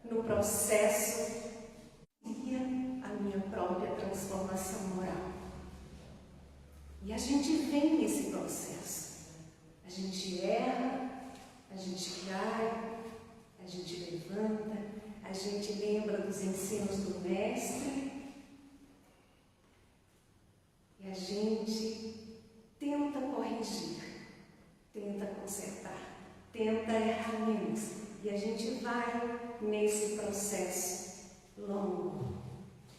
no processo e a minha própria transformação moral. E a gente vem nesse processo. A gente erra, a gente cai, a gente levanta, a gente lembra dos ensinos do Mestre e a gente tenta corrigir, tenta consertar, tenta errar menos. E a gente vai nesse processo longo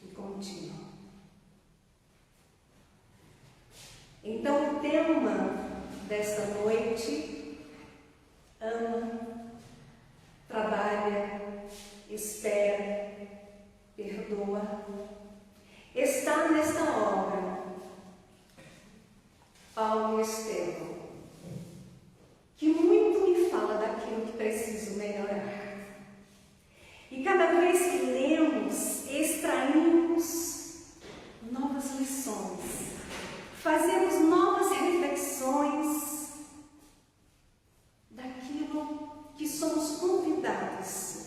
e contínuo. Então, o tema desta noite: ama, trabalha, espera, perdoa, está nesta obra Paulo e Estevão, que muito me fala daquilo que preciso melhorar. E cada vez que lemos, extraímos novas lições, fazemos novas reflexões daquilo que somos convidados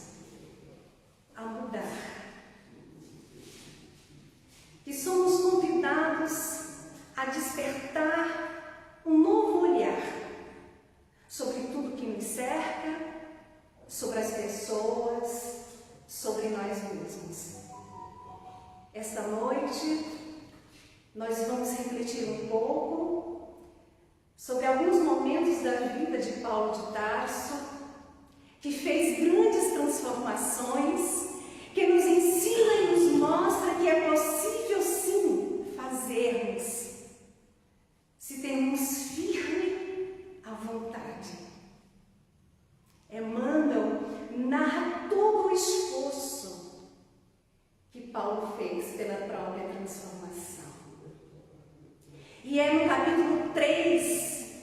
a mudar, que somos convidados a despertar um novo olhar sobre tudo que nos cerca, sobre as pessoas, sobre nós mesmos. Esta noite nós vamos refletir um pouco sobre alguns momentos da vida de Paulo de Tarso, que fez grandes transformações, que nos ensina e nos mostra que é possível sim fazermos, se temos firme a vontade. Emmanuel narra todo o esforço que Paulo fez pela própria transformação. E é no capítulo 3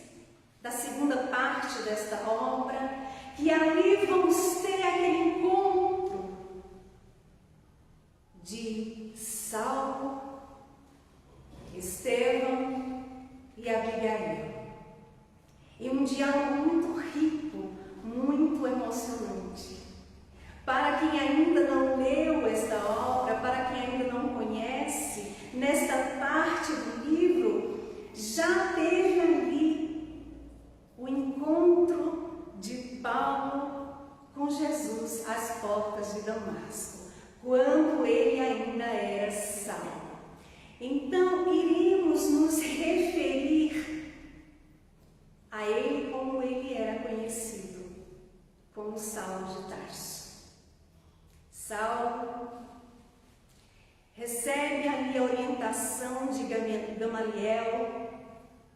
da segunda parte desta obra que ali vamos ter aquele encontro de Saulo, Estevão e Abigail. E um diálogo muito rico, muito emocionante. Para quem ainda não leu esta obra, para quem ainda não conhece, nesta parte do livro, já teve ali o encontro de Paulo com Jesus às portas de Damasco, quando ele ainda era Saulo. Então, iremos nos referir a ele como ele era conhecido, como Saulo de Tarso. Saulo recebe ali a orientação de Gamaliel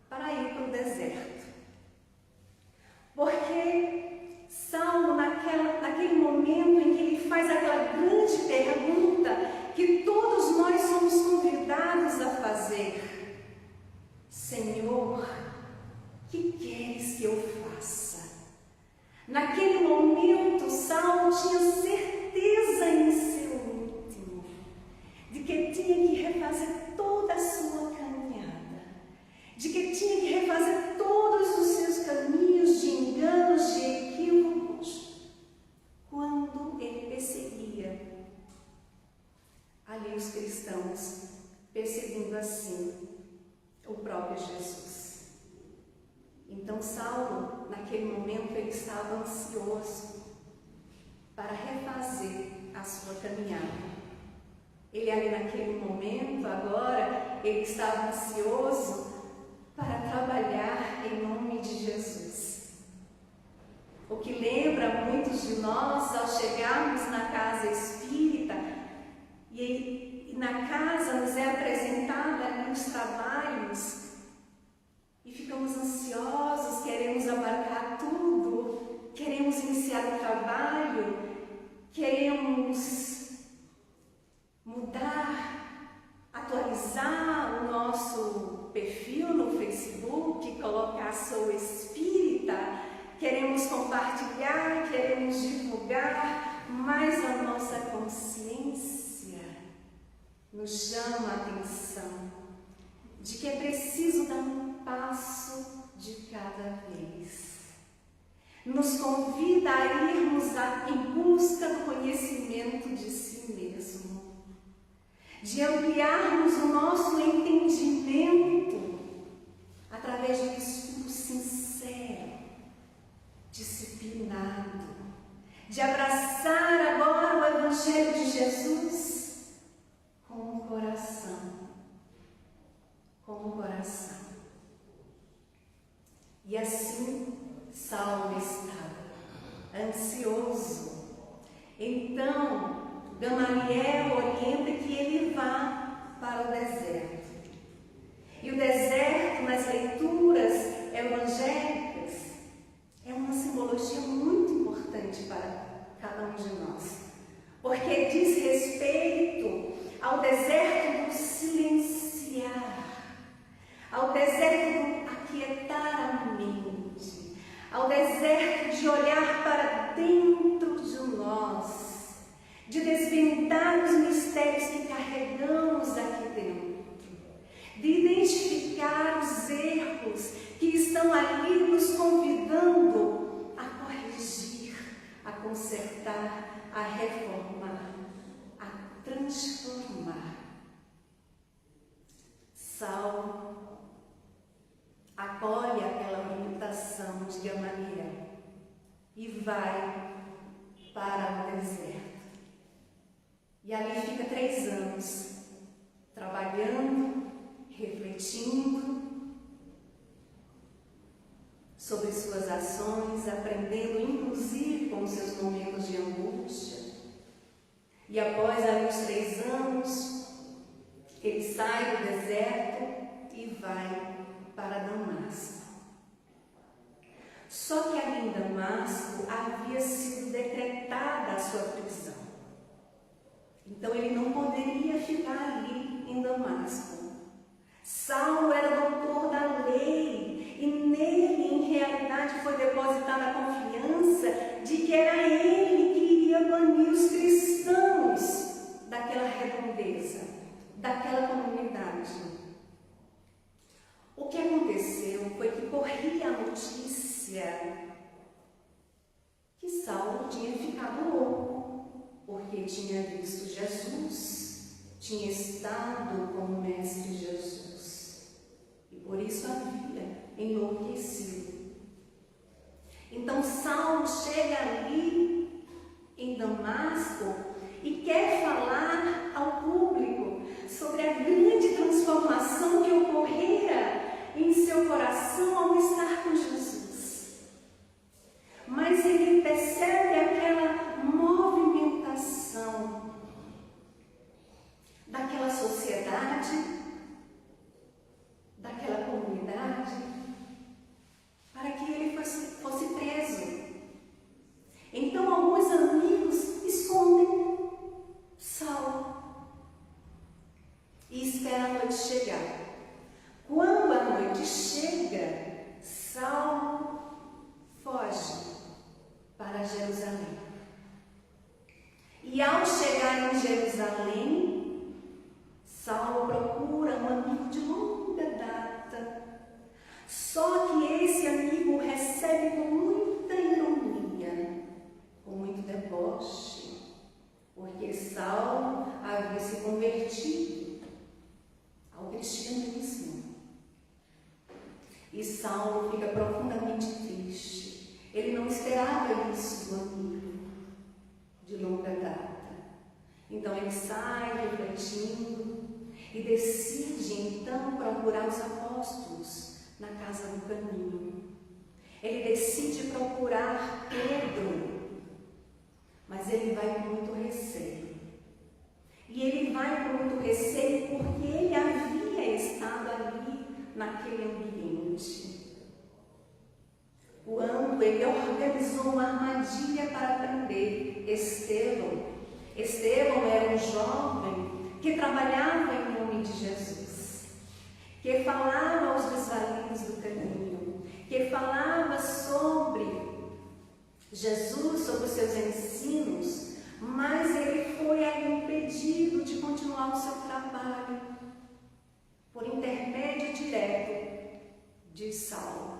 para ir para o deserto. Porque Saulo, naquele momento em que ele faz aquela grande pergunta que todos nós somos convidados a fazer: Senhor, que queres que eu faça? Naquele momento, Saulo tinha certeza em seu íntimo de que tinha que refazer toda a sua caminhada, de que tinha que refazer todos os seus caminhos de enganos, de equívocos, quando ele perseguia ali os cristãos, perseguindo assim o próprio Jesus. Então Saulo, naquele momento, ele estava ansioso para refazer a sua caminhada. Ele ali naquele momento, agora, ele estava ansioso para trabalhar em nome de Jesus. O que lembra muitos de nós ao chegarmos na casa espírita e na casa nos é apresentada ali os trabalhos e ficamos ansiosos, queremos abarcar tudo, queremos iniciar o trabalho, queremos mudar, atualizar o nosso perfil no Facebook, colocar sou espírita, queremos compartilhar, queremos divulgar, mas a nossa consciência nos chama a atenção de que é preciso dar um passo de cada vez. Nos convida a irmos em busca do conhecimento de ampliarmos o nosso entendimento através de um estudo sincero, disciplinado, de abraçar agora o Evangelho de Jesus com o coração. E assim Saulo estava ansioso. Então Gamaliel orienta que ele vá para o deserto. E o deserto, nas leituras evangélicas, é uma simbologia muito importante para cada um de nós, porque diz respeito ao deserto do silenciar, ao deserto do aquietar a mente, ao deserto de olhar para dentro de nós, de desvendar os mistérios que carregamos aqui dentro, de identificar os erros que estão ali nos convidando a corrigir, a consertar, a reformar, a transformar. Saulo acolhe aquela orientação de Gamaliel e vai para o deserto. E ali fica 3 anos, trabalhando, refletindo sobre suas ações, aprendendo inclusive com seus momentos de angústia. E após ali os 3 anos, ele sai do deserto e vai para Damasco. Só que ali em Damasco havia sido decretada a sua prisão. Então ele não poderia ficar ali em Damasco. Saulo era doutor da lei e nele, em realidade, foi depositada a confiança de que era ele que iria banir os cristãos daquela redondeza, daquela comunidade. O que aconteceu foi que corria a notícia que Saulo tinha ficado louco, porque tinha visto Jesus, tinha estado com o Mestre Jesus, e por isso havia enlouquecido. Então Saulo chega ali em Damasco e quer falar ao público sobre a grande transformação que ocorrera em seu coração ao estar com Jesus. Mas ele percebe aquela movimentação daquela sociedade, daquela comunidade, para que ele fosse preso. Então alguns amigos escondem Saulo e esperam a noite chegar. Quando a noite chega, Saulo foge para Jerusalém. E ao chegar em Jerusalém, Saulo procura um amigo de longa data. Só que esse amigo o recebe com muita ironia, com muito deboche, porque Saulo havia se convertido ao cristianismo. E Saulo fica profundamente triste. Ele não esperava isso do amigo de longa data. Então ele sai refletindo e decide então procurar os apóstolos na casa do caminho. Ele decide procurar Pedro, mas ele vai com muito receio. E ele vai com muito receio porque ele havia estado ali naquele ambiente. Quando ele organizou uma armadilha para prender Estevão. Estevão era um jovem que trabalhava em nome de Jesus, que falava aos desvalidos do caminho, que falava sobre Jesus, sobre os seus ensinos, mas ele foi impedido de continuar o seu trabalho por intermédio direto de Saulo.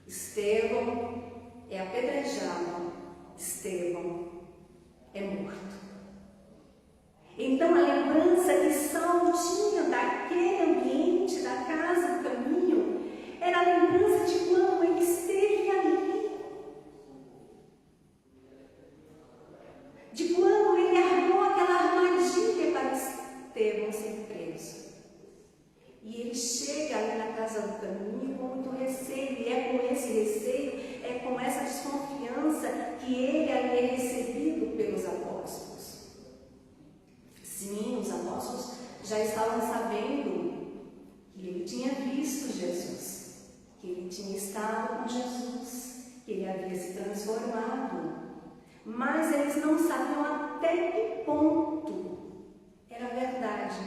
Estevão é apedrejado, Estevão é morto. Então a lembrança que Saulo tinha daquele ambiente da casa do caminho era a lembrança de quando ele esteve ali, de quando ele armou aquela armadilha para Estevão ser preso. E ele chega ali na casa do caminho com muito receio, e é com esse receio, é com essa desconfiança que ele ali é recebido pelos apóstolos. Sim, os apóstolos já estavam sabendo que ele tinha visto Jesus, que ele tinha estado com Jesus, que ele havia se transformado, mas eles não sabiam até que ponto era verdade,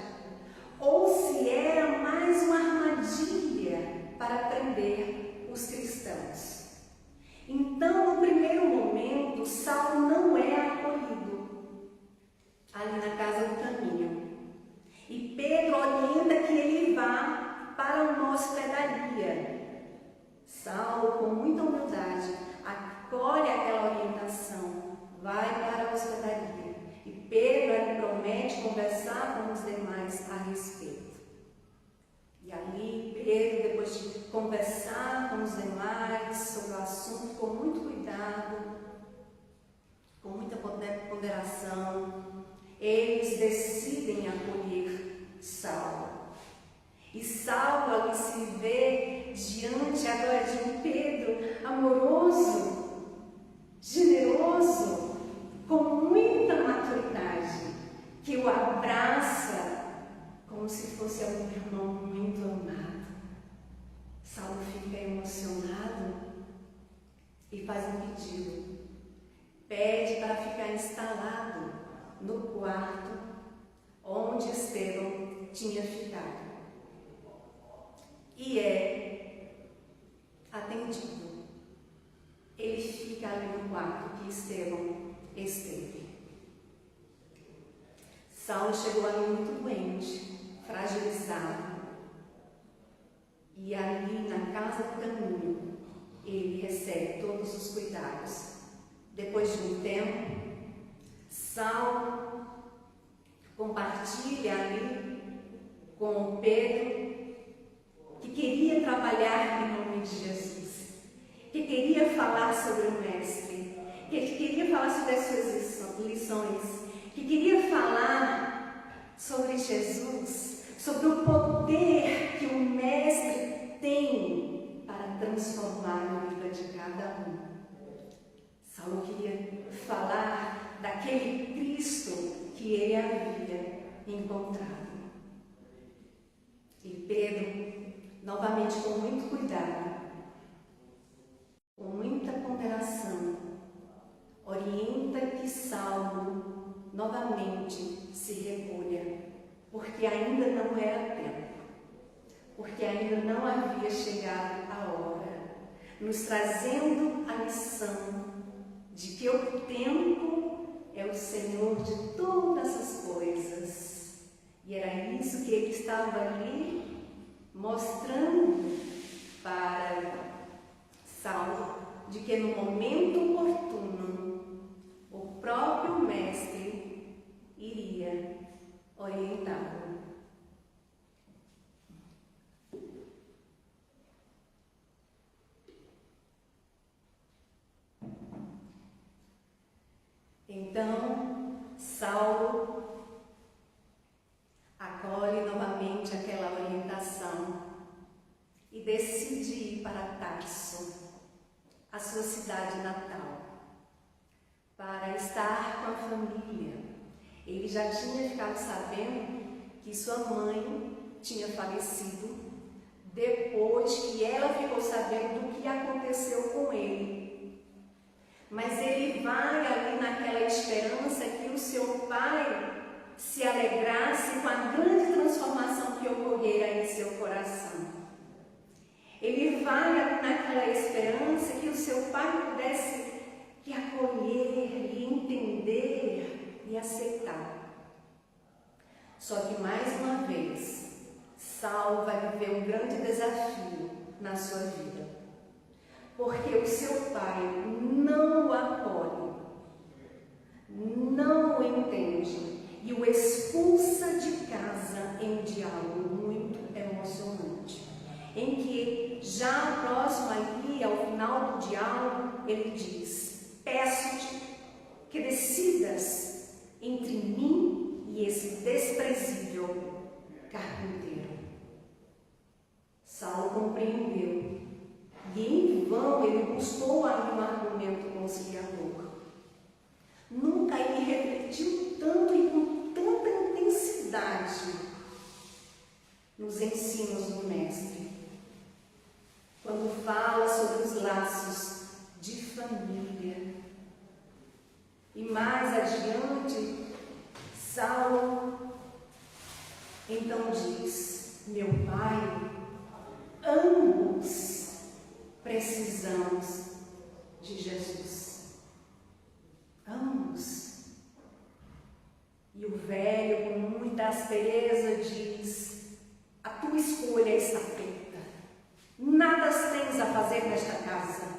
ou se era mais uma armadilha para prender os cristãos. Então, no primeiro momento, Saulo não é acolhido ali na casa do caminho. E Pedro orienta que ele vá para uma hospedaria. Saulo, com muita humildade, acolhe aquela orientação, vai para a hospedaria. E Pedro lhe promete conversar com os demais a respeito. E ali Pedro, depois de conversar com os demais sobre o assunto, com muito cuidado, com muita ponderação, eles decidem acolher Saulo. E Saulo ali se vê diante agora de um Pedro amoroso, generoso, com muita maturidade, que o abraça como se fosse um irmão muito amado. Saulo fica emocionado e faz um pedido. Pede para ficar instalado no quarto onde Estevão tinha ficado. E é atendido. Ele fica ali no quarto que Estevão esteve. Saulo chegou ali muito doente, fragilizado. E ali na casa do caminho, ele recebe todos os cuidados. Depois de um tempo, Saulo compartilha ali com Pedro que queria trabalhar em nome de Jesus, que queria falar sobre o Mestre, que queria falar sobre as suas lições, que queria falar sobre Jesus, sobre o poder que o Mestre tem para transformar a vida de cada um. Saulo queria falar daquele Cristo que ele havia encontrado. E Pedro, novamente com muito cuidado, com muita ponderação, orienta que Saulo novamente se recolha, porque ainda não era tempo, porque ainda não havia chegado a hora, nos trazendo a lição de que o tempo é o Senhor de todas as coisas. E era isso que ele estava ali mostrando para Saulo, de que no momento oportuno o próprio Mestre iria orientá-lo. Então, Saulo acolhe novamente aquela orientação e decide ir para Tarso, a sua cidade natal, para estar com a família. Ele já tinha ficado sabendo que sua mãe tinha falecido depois que ela ficou sabendo do que aconteceu com ele. Mas ele vai ali naquela esperança que o seu pai se alegrasse com a grande transformação que ocorrera em seu coração. Ele vai ali naquela esperança que o seu pai pudesse lhe acolher, lhe entender e aceitar. Só que mais uma vez, Saulo vai viver um grande desafio na sua vida. Porque o seu pai não o acolhe, não o entende. e o expulsa de casa em um diálogo muito emocionante, em que já próximo ali, ao final do diálogo, ele diz: peço-te que decidas entre mim e esse desprezível carpinteiro. Saulo compreendeu, e em vão ele buscou ali um argumento conciliador. Nunca ele refletiu tanto e com tanta intensidade nos ensinos do Mestre, quando fala sobre os laços de família. E mais adiante, Saulo então diz: meu pai, ambos precisamos de Jesus. Ambos. E o velho, com muita aspereza, diz: a tua escolha está feita. Nada tens a fazer nesta casa.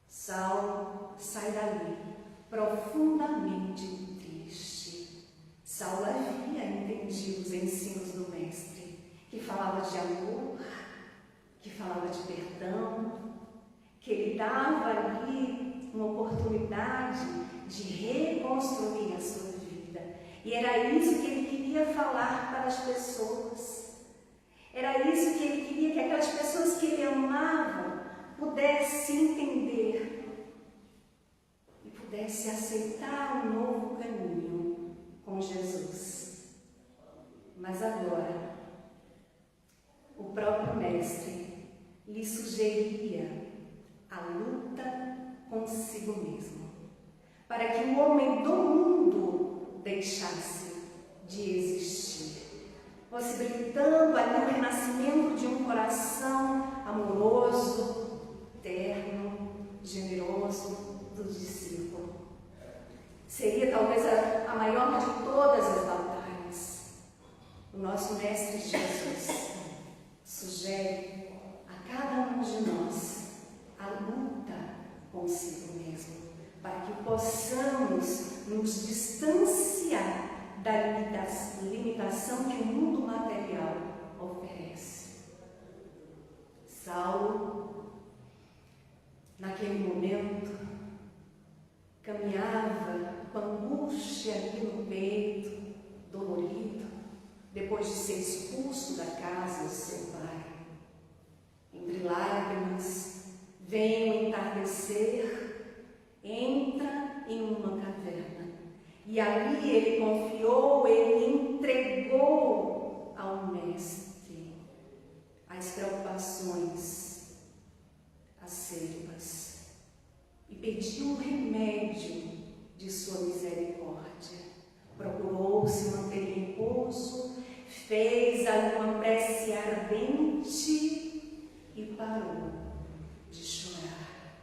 Saulo sai dali profundamente triste. Saulo havia entendido os ensinos do Mestre, que falava de amor, que falava de perdão, que ele dava ali uma oportunidade de reconstruir a sua vida. E era isso que ele queria falar para as pessoas. Era isso que ele queria que aquelas pessoas que ele amava pudessem entender e pudessem aceitar um novo caminho com Jesus. Mas agora, o próprio Mestre lhe sugeria a luta consigo mesmo, para que o homem do mundo deixasse de existir, possibilitando ali o renascimento de um coração amoroso, terno, generoso do discípulo. Seria talvez a maior de todas as batalhas. O nosso Mestre Jesus sugere a cada um de nós a luta consigo mesmo, para que possamos nos distanciar da limitação que o mundo material oferece. Saulo, naquele momento, caminhava com angústia ali no peito, dolorido, depois de ser expulso da casa do seu pai. Entre lágrimas, vem o entardecer, entra em uma caverna. E ali ele confiou, ele entregou ao Mestre as preocupações, as seipas, e pediu o remédio de sua misericórdia. Procurou se manter em repouso, fez alguma prece ardente e parou de chorar.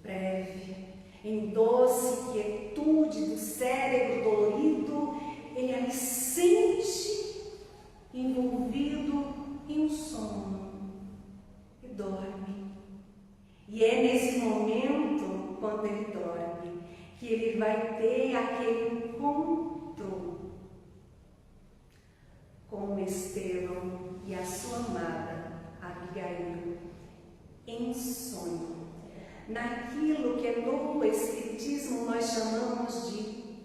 Breve, em doce quietude do cérebro dolorido, ele ali sente envolvido em um sono e dorme. E é nesse momento, quando ele dorme, que ele vai ter aquele encontro com Estevão e a sua amada Abigail em sonho, naquilo que no Espiritismo nós chamamos de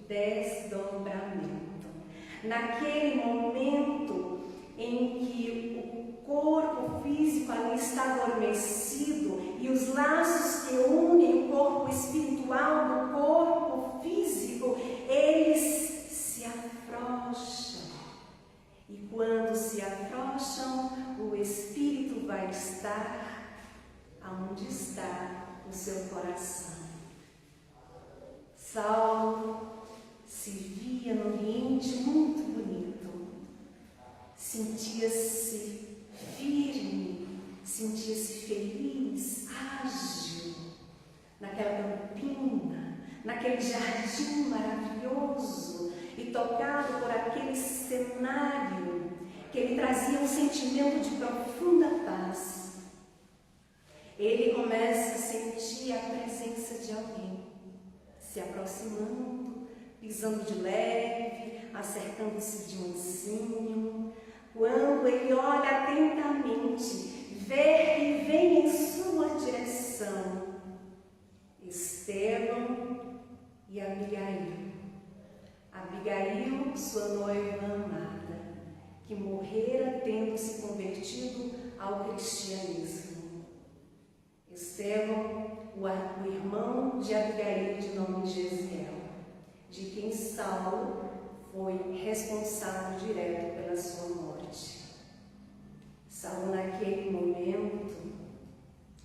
desdobramento. Naquele momento em que o corpo físico ali está adormecido e os laços que unem o corpo espiritual do corpo físico, eles se afrouxam. E quando se afrouxam, o espírito vai estar aonde está o seu coração. Saulo se via num ambiente muito bonito, sentia-se firme, sentia-se feliz, ágil, naquela campina, naquele jardim maravilhoso, e tocado por aquele cenário que ele trazia um sentimento de profunda paz. Ele começa a sentir a presença de alguém se aproximando pisando de leve, acercando-se de mansinho, quando ele olha atentamente, vê que vem em sua direção Estevão e Abigail. Abigail, sua noiva amada, que morrera tendo se convertido ao cristianismo. Estevão, o irmão de Abigail, de nome Gesiel, de quem Saulo foi responsável direto pela sua morte. Saulo, naquele momento,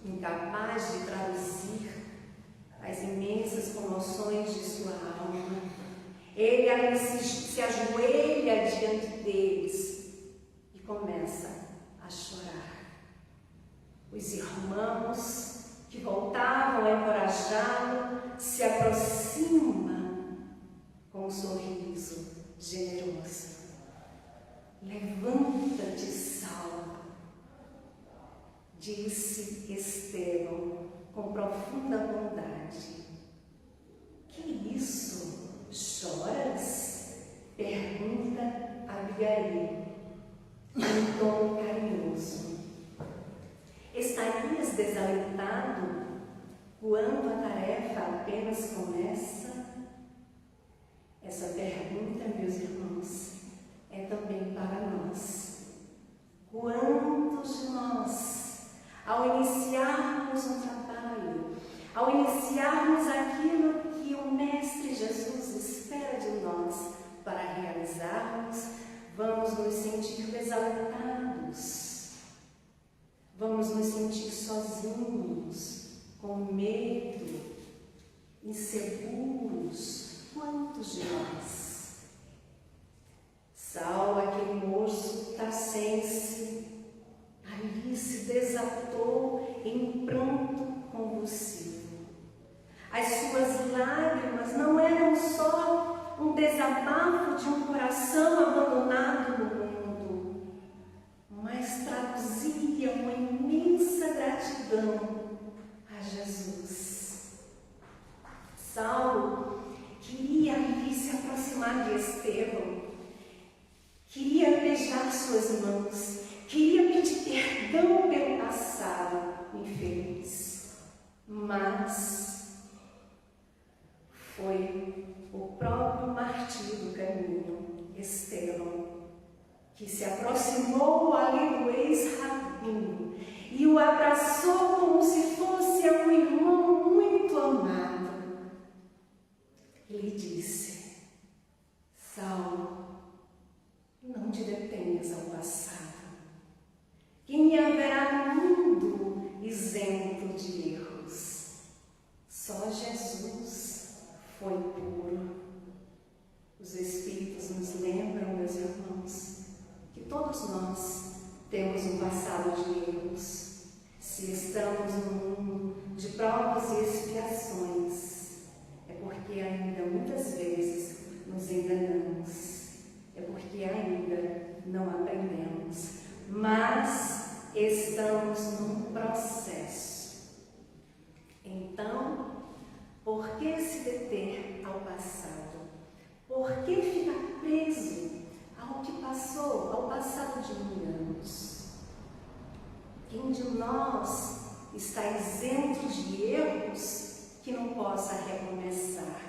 incapaz de traduzir as imensas comoções de sua alma, ele ali se ajoelha diante deles e começa a chorar. Os irmãos que voltavam a encorajá-lo se aproximam com um sorriso generoso. Levanta-te, Saulo, disse Estevão com profunda bondade. Que isso? Choras? Pergunta Abigail, em tom carinhoso. Estarias desalentado quando a tarefa apenas começa? Essa pergunta, meus irmãos, é também para nós. Quantos de nós, ao iniciarmos um trabalho, ao iniciarmos aquilo que o Mestre Jesus espera de nós para realizarmos, vamos nos sentir desalentados, vamos nos sentir sozinhos, com medo, inseguros? Quantos de nós? Saulo, aquele moço tacense, ali se desatou em pranto convulsivo. As suas lágrimas não eram só um desabafo de um coração abandonado no mundo, mas traduzia uma imensa gratidão a Jesus. Saulo queria ali se aproximar de Estevão, queria beijar suas mãos, queria pedir perdão pelo passado infeliz, mas foi o próprio martírio do caminho, Estevão, que se aproximou ali do ex-rabino e o abraçou como se fosse um irmão muito amado. Ele disse: Saulo, não te detenhas ao passado. Quem haverá no mundo isento de erros? Só Jesus foi puro. Os Espíritos nos lembram, meus irmãos, que todos nós temos um passado de erros. Se estamos num mundo de provas e expiações, é porque ainda muitas vezes nos enganamos, é porque ainda não aprendemos, mas estamos num processo. Então, por que se deter ao passado? Por que ficar preso ao que passou, ao passado de 1000 anos? Quem de nós está isento de erros que não possa recomeçar?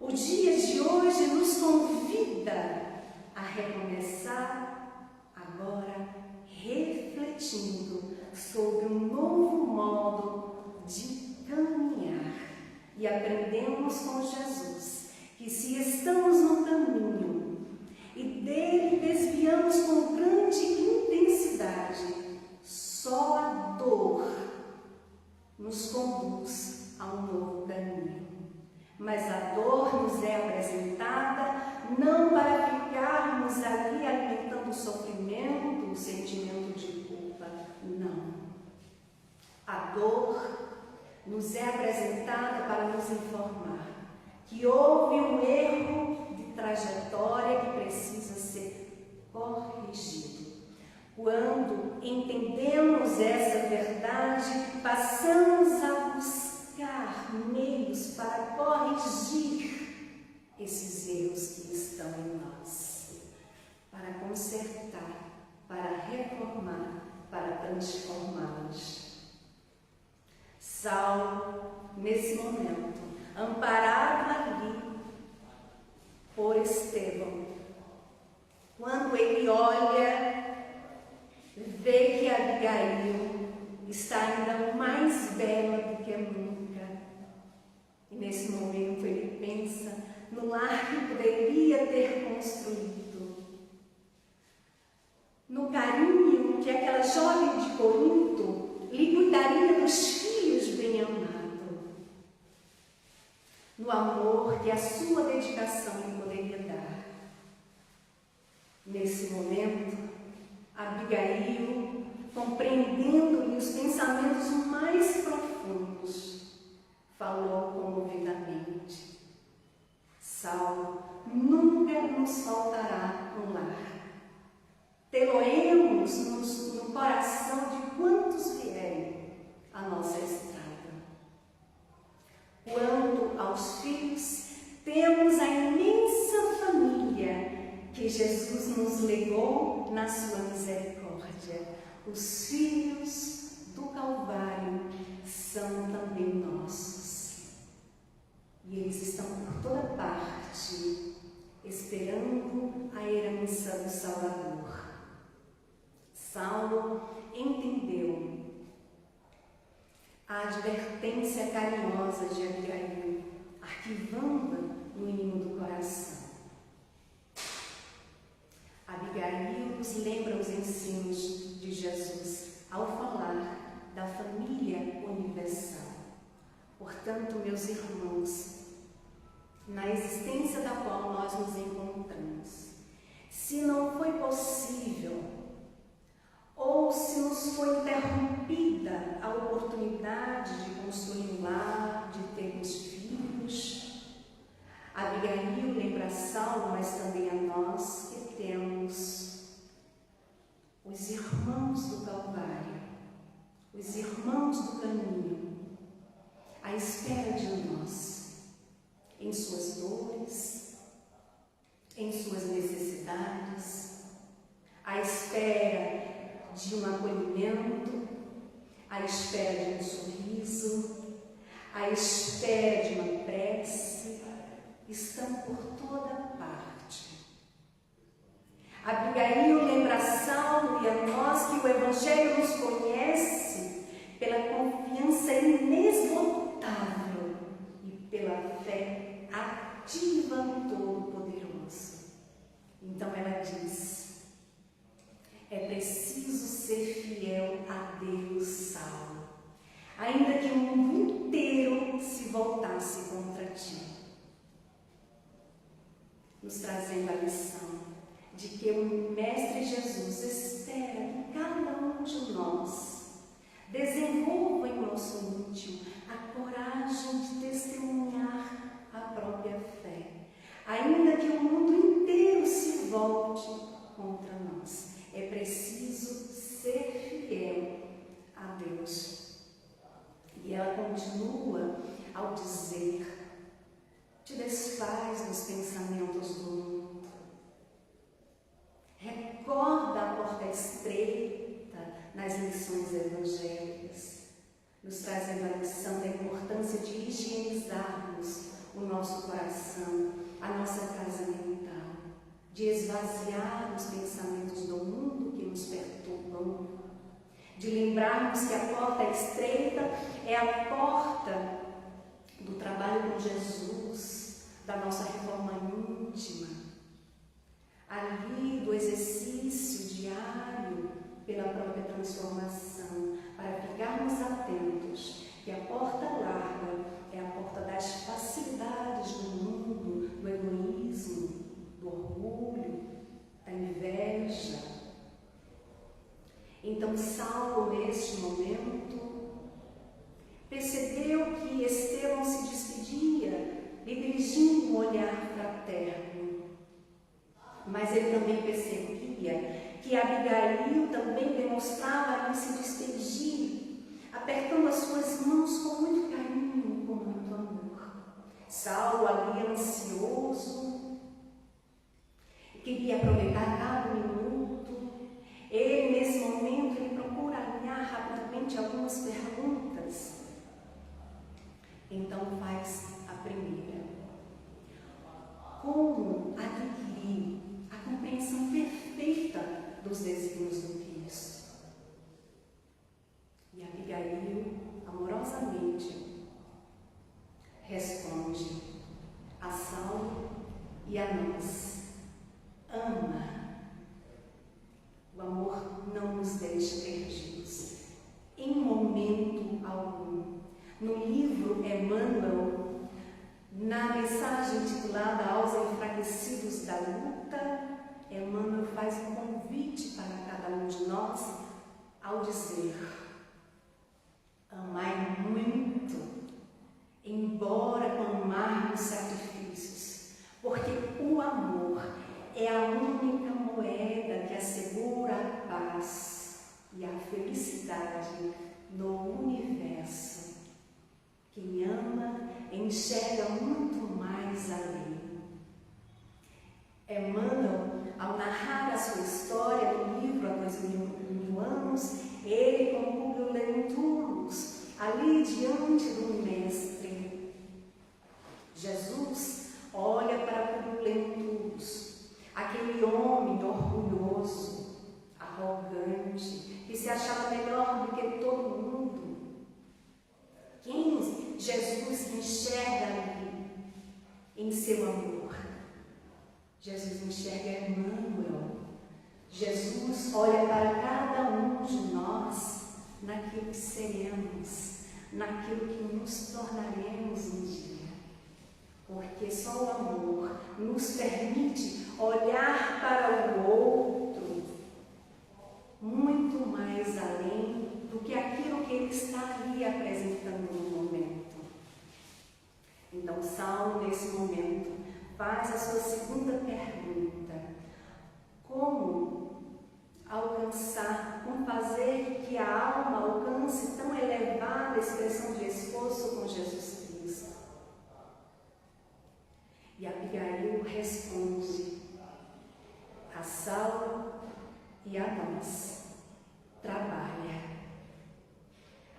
O dia de hoje nos convida a recomeçar agora, refletindo sobre um novo modo de caminhar. E aprendemos com Jesus que se estamos no caminho e dele desviamos com grande intensidade, só a dor nos conduz a um novo caminho. Mas a dor nos é apresentada não para ficarmos ali alimentando o sofrimento, o sentimento de culpa, não. A dor nos é apresentada para nos informar que houve um erro de trajetória que precisa ser corrigido. Quando entendemos essa verdade, passamos a buscar meios para corrigir transformá-los. Saulo, nesse momento, amparado ali por Estevão, quando ele olha, vê que Abigail está ainda mais bela do que nunca. E nesse momento ele pensa no lar que poderia ter construído, no carinho que aquela jovem de Corinto lhe cuidaria dos filhos bem amados, no amor que a sua dedicação lhe poderia dar. Nesse momento, Abigail, compreendendo-lhe os pensamentos mais profundos, falou comovidamente: Saulo, nunca nos faltará um lar. Tê-lo-emos no coração de quantos vierem à nossa estrada. Quanto aos filhos, temos a imensa família que Jesus nos legou na sua misericórdia. Os filhos do Calvário são também nossos. E eles estão por toda parte, esperando a herança do Salvador. Saulo entendeu a advertência carinhosa de Abigail, arquivando-a no íntimo do coração. Abigail nos lembra os ensinos de Jesus ao falar da família universal. Portanto, meus irmãos, na existência da qual nós nos encontramos, se não foi possível ou se nos foi interrompida a oportunidade de construir um lar, de termos filhos, Abigail lembra a Saulo, mas também a nós, que temos os irmãos do Calvário, os irmãos do caminho, à espera de nós, em suas dores, em suas necessidades, à espera de um acolhimento, à espera de um sorriso, à espera de uma prece, estão por toda parte. Abigail lembra a Saulo e a nós que o Evangelho nos conhece pela confiança inesgotável e pela fé ativa no Todo-Poderoso. Então ela diz: é preciso ser fiel a Deus, Saulo, ainda que o mundo inteiro se voltasse contra ti. Nos trazendo a lição de que o Mestre Jesus espera que cada um de nós desenvolva em nosso íntimo a coragem de testemunhar a própria fé, ainda que o mundo inteiro se volte contra nós. É preciso ser fiel a Deus. E ela continua ao dizer: te desfaz dos pensamentos do mundo. Recorda a porta estreita nas lições evangélicas, nos trazendo a lição da importância de higienizarmos o nosso coração, a nossa casa mental, de esvaziar os pensamentos do mundo que nos perturbam, de lembrarmos que a porta estreita é a porta do trabalho com Jesus, da nossa reforma íntima, ali do exercício diário pela própria transformação, para ficarmos atentos que a porta larga é a porta das facilidades do mundo, do egoísmo, do orgulho, da inveja. Então Saulo, neste momento, percebeu que Estevão se despedia, lhe dirigindo um olhar fraterno. Mas ele também percebia que Abigail também demonstrava-lhe se despedir, apertando as suas mãos com muito carinho, com muito amor. Saulo ali ansioso, queria aproveitar cada minuto. Ele, nesse momento, ele procurava procura alinhar rapidamente algumas perguntas. Então faz a primeira. Como adquirir a compreensão perfeita dos desígnios do Cristo? E Abigail, amorosamente, responde a Saulo e a nós: ama. O amor não nos deixa perdidos, em momento algum. No livro Emmanuel, na mensagem titulada Aos Enfraquecidos da Luta, Emmanuel faz um convite para cada um de nós ao dizer: amai muito, embora com amargos sacrifícios, porque o amor é a única moeda que assegura a paz e a felicidade no universo. Quem ama enxerga muito mais além. Emmanuel, ao narrar a sua história no livro Há 2000 anos, ele com Publio Lentulus, ali diante do Mestre, Jesus olha para Publio Lentulus, aquele homem orgulhoso, arrogante, que se achava melhor do que todo mundo. Quem Jesus enxerga ali em seu amor? Jesus enxerga Emmanuel. Jesus olha para cada um de nós naquilo que seremos, naquilo que nos tornaremos um dia. Porque só o amor nos permite olhar para o outro muito mais além do que aquilo que ele está ali apresentando no momento. Então, Saulo, nesse momento, faz a sua segunda pergunta: como alcançar, como fazer que a alma alcance tão elevada expressão de esforço com Jesus Cristo? E Abigail responde a Saulo e a nós: trabalha.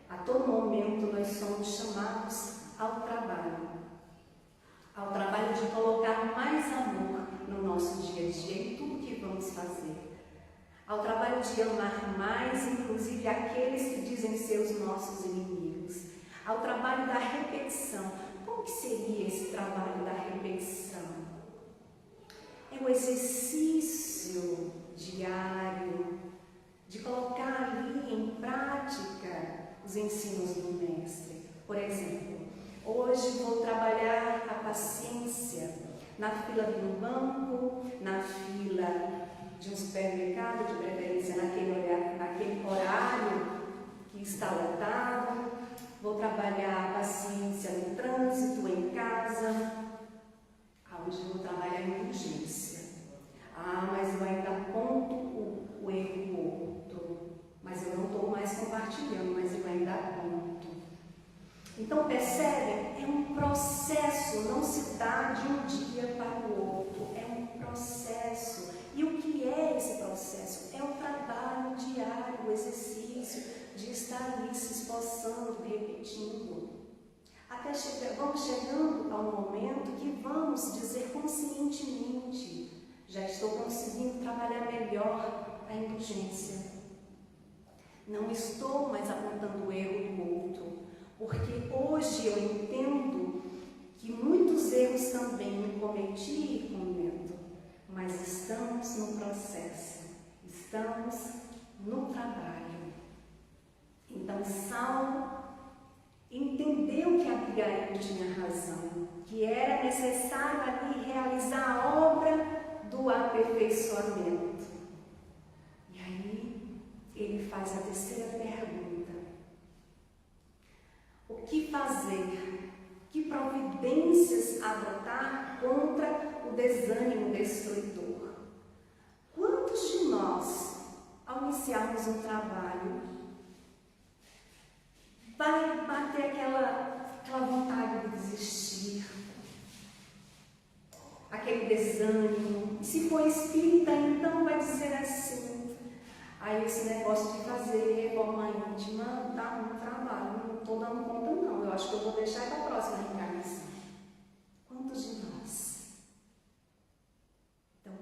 A todo momento nós somos chamados ao trabalho de colocar mais amor no nosso dia a dia, em tudo que vamos fazer, ao trabalho de amar mais, inclusive aqueles que dizem ser os nossos inimigos, ao trabalho da repetição. Como que seria esse trabalho da repetição? É o exercício diário de colocar ali em prática os ensinos do Mestre. Por exemplo, hoje vou trabalhar a paciência na fila de um banco, na fila de um supermercado, de preferência naquele horário que está lotado. Vou trabalhar a paciência no trânsito, em casa. Onde vou trabalhar em urgência. Mas eu ainda aponto o erro do outro. Mas eu não estou mais compartilhando, mas eu ainda aponto. Então, percebe? É um processo, não se dá de um dia para o outro. É um processo. E o que é esse processo? É o trabalho diário, o exercício de estar ali se esforçando, repetindo. Até vamos chegando ao momento que vamos dizer conscientemente: já estou conseguindo trabalhar melhor a indulgência. Não estou mais apontando o erro do outro, porque hoje eu entendo que muitos erros também eu cometi e cometo, mas estamos no processo, estamos no trabalho. Então, Saulo entendeu que Abigail tinha razão, que era necessário ali realizar a obra do aperfeiçoamento. E aí ele faz a terceira pergunta: o que fazer? Que providências adotar contra o desânimo destruidor? Quantos de nós, ao iniciarmos um trabalho, vai bater aquela vontade de desistir, aquele desânimo? E se for espírita, então vai dizer assim: Aí esse negócio de fazer reforma íntima dá muito trabalho, não estou dando conta não, eu acho que eu vou deixar para a próxima reencarnação. Quantos de nós? Então,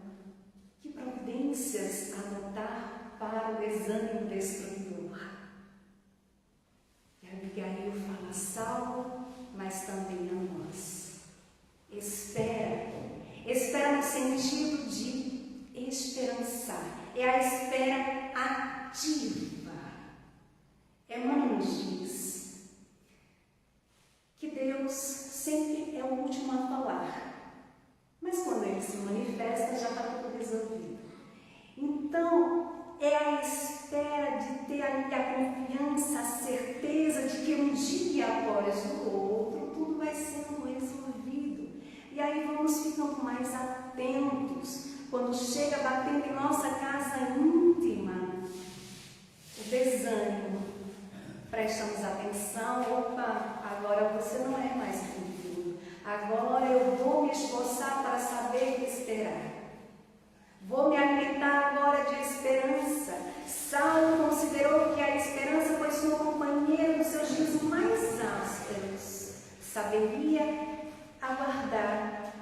que providências adotar para o exame destruidor? E Abigail fala a Saulo, mas também a nós. Espera no sentido de esperançar, é a espera ativa. Emmanuel diz que Deus sempre é o último a falar, mas quando Ele se manifesta já está tudo resolvido. Então, é a espera de ter ali a confiança, a certeza de que um dia após o outro tudo vai sendo resolvido. E aí vamos ficando mais atentos quando chega batendo em nossa casa íntima o desânimo. Prestamos atenção, opa, agora você não é mais bem-vindo. Agora eu vou me esforçar para saber esperar. Vou me alimentar agora de esperança. Saulo considerou que a esperança foi sua companheira nos seus dias mais ásperos. Saberia aguardar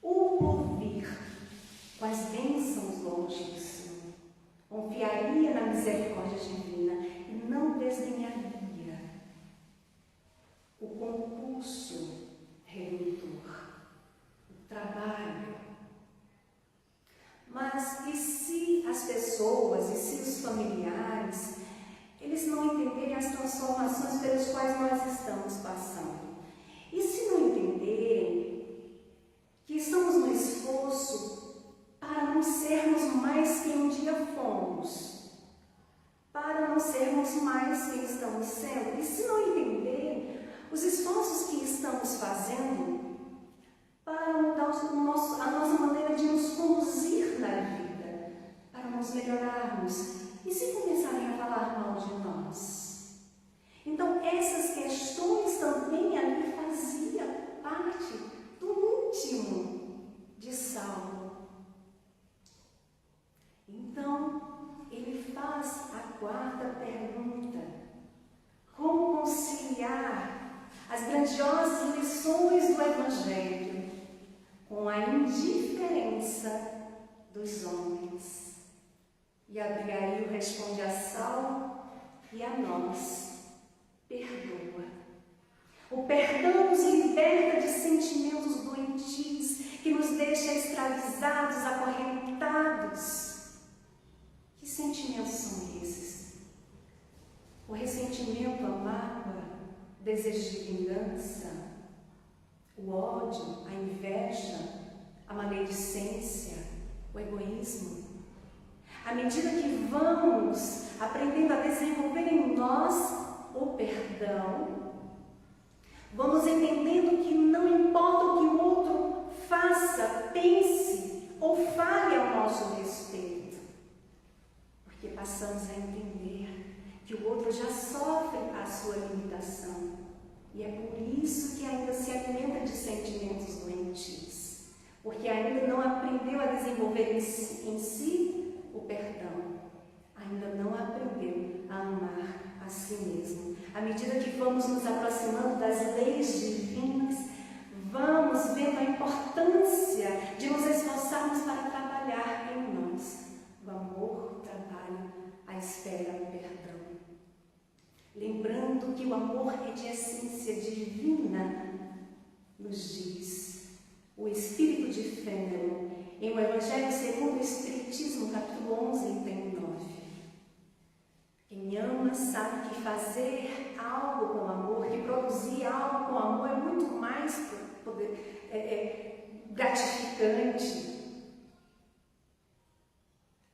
o porvir com as bênçãos longe do Senhor. Confiaria na misericórdia divina e não desdenharia o concurso redentor, o trabalho. Mas e se as pessoas, e se os familiares, eles não entenderem as transformações pelas quais nós estamos passando? E se não entenderem que estamos no esforço para não sermos mais quem um dia fomos, para não sermos mais quem estamos sendo? E se não entenderem os esforços que estamos fazendo para mudar a nossa maneira de nos conduzir na vida, para nos melhorarmos, e se começarem a falar mal de nós? Então, essas questões também ali faziam parte do íntimo de Saulo. Então, ele faz a quarta pergunta: como conciliar as grandiosas lições do Evangelho com a indiferença dos homens? E Abigail responde a Saulo e a nós: perdoa. O perdão nos liberta de sentimentos doentios que nos deixa escravizados, acorrentados. Que sentimentos são esses? O ressentimento, a mágoa, o desejo de vingança, o ódio, a inveja, a maledicência, o egoísmo. À medida que vamos aprendendo a desenvolver em nós o perdão, vamos entendendo que não importa o que o outro faça, pense ou fale ao nosso respeito, porque passamos a entender que o outro já sofre a sua limitação. E é por isso que ainda se alimenta de sentimentos doentios, porque ainda não aprendeu a desenvolver em si o perdão, ainda não aprendeu a amar a si mesmo. À medida que vamos nos aproximando das leis divinas, vamos vendo a importância de nos esforçarmos para trabalhar em nós o amor, o trabalho, a espera, o perdão. Lembrando que o amor é de essência divina, nos diz o Espírito de Fênelon, em o Evangelho segundo o Espiritismo, capítulo 11, item 9. Quem ama sabe que fazer algo com amor, que produzir algo com amor é muito mais gratificante.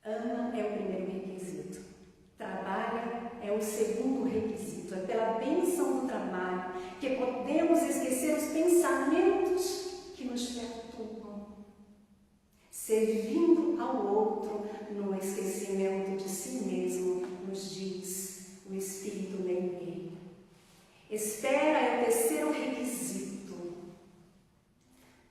Ama é o primeiro requisito. Trabalha é o segundo requisito. É pela bênção do trabalho que podemos esquecer os pensamentos que nos perturbam, servindo ao outro no esquecimento de si mesmo, nos diz o Espírito Meimei. Espera é o terceiro requisito.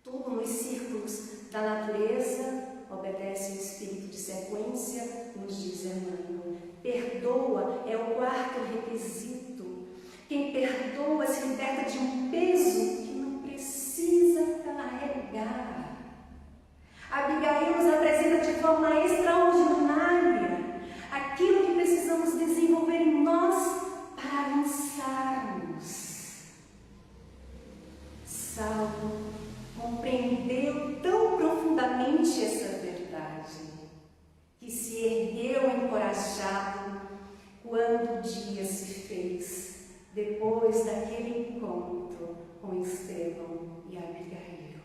Tudo nos círculos da natureza obedece ao espírito de sequência, nos diz Emmanuel. Perdoa é o quarto requisito. Quem perdoa se liberta de um peso que não precisa carregar. Abigail nos apresenta de forma extraordinária aquilo que precisamos desenvolver em nós para avançarmos. Saulo compreendeu tão profundamente essa verdade que se ergueu encorajado quando o dia se fez, depois daquele encontro com Estevão e Abigail.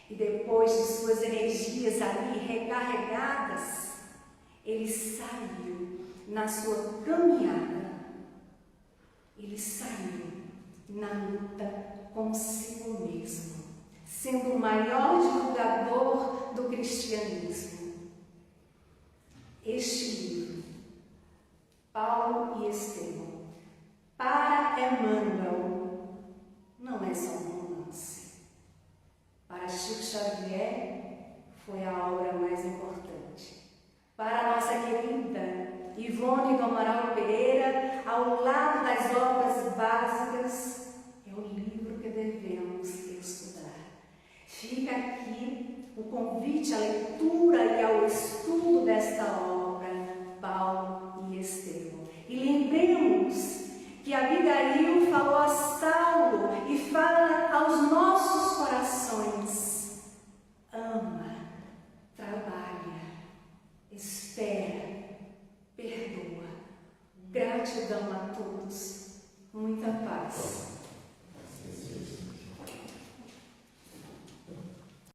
E depois de suas energias ali recarregadas, ele saiu na sua caminhada. Ele saiu na luta consigo mesmo, sendo o maior divulgador do cristianismo. Este livro, Paulo e Estevão, para Emmanuel, não é só um romance. Para Chico Xavier, foi a obra mais importante. Para a nossa querida Ivone do Amaral Pereira, ao lado das obras básicas, é o livro que devemos estudar. Fica aqui o convite à leitura e ao estudo desta obra, Paulo e Estevão. E lembremos que Abigail falou a Saulo e fala aos nossos corações: ama, trabalha, espera, perdoa. Gratidão a todos.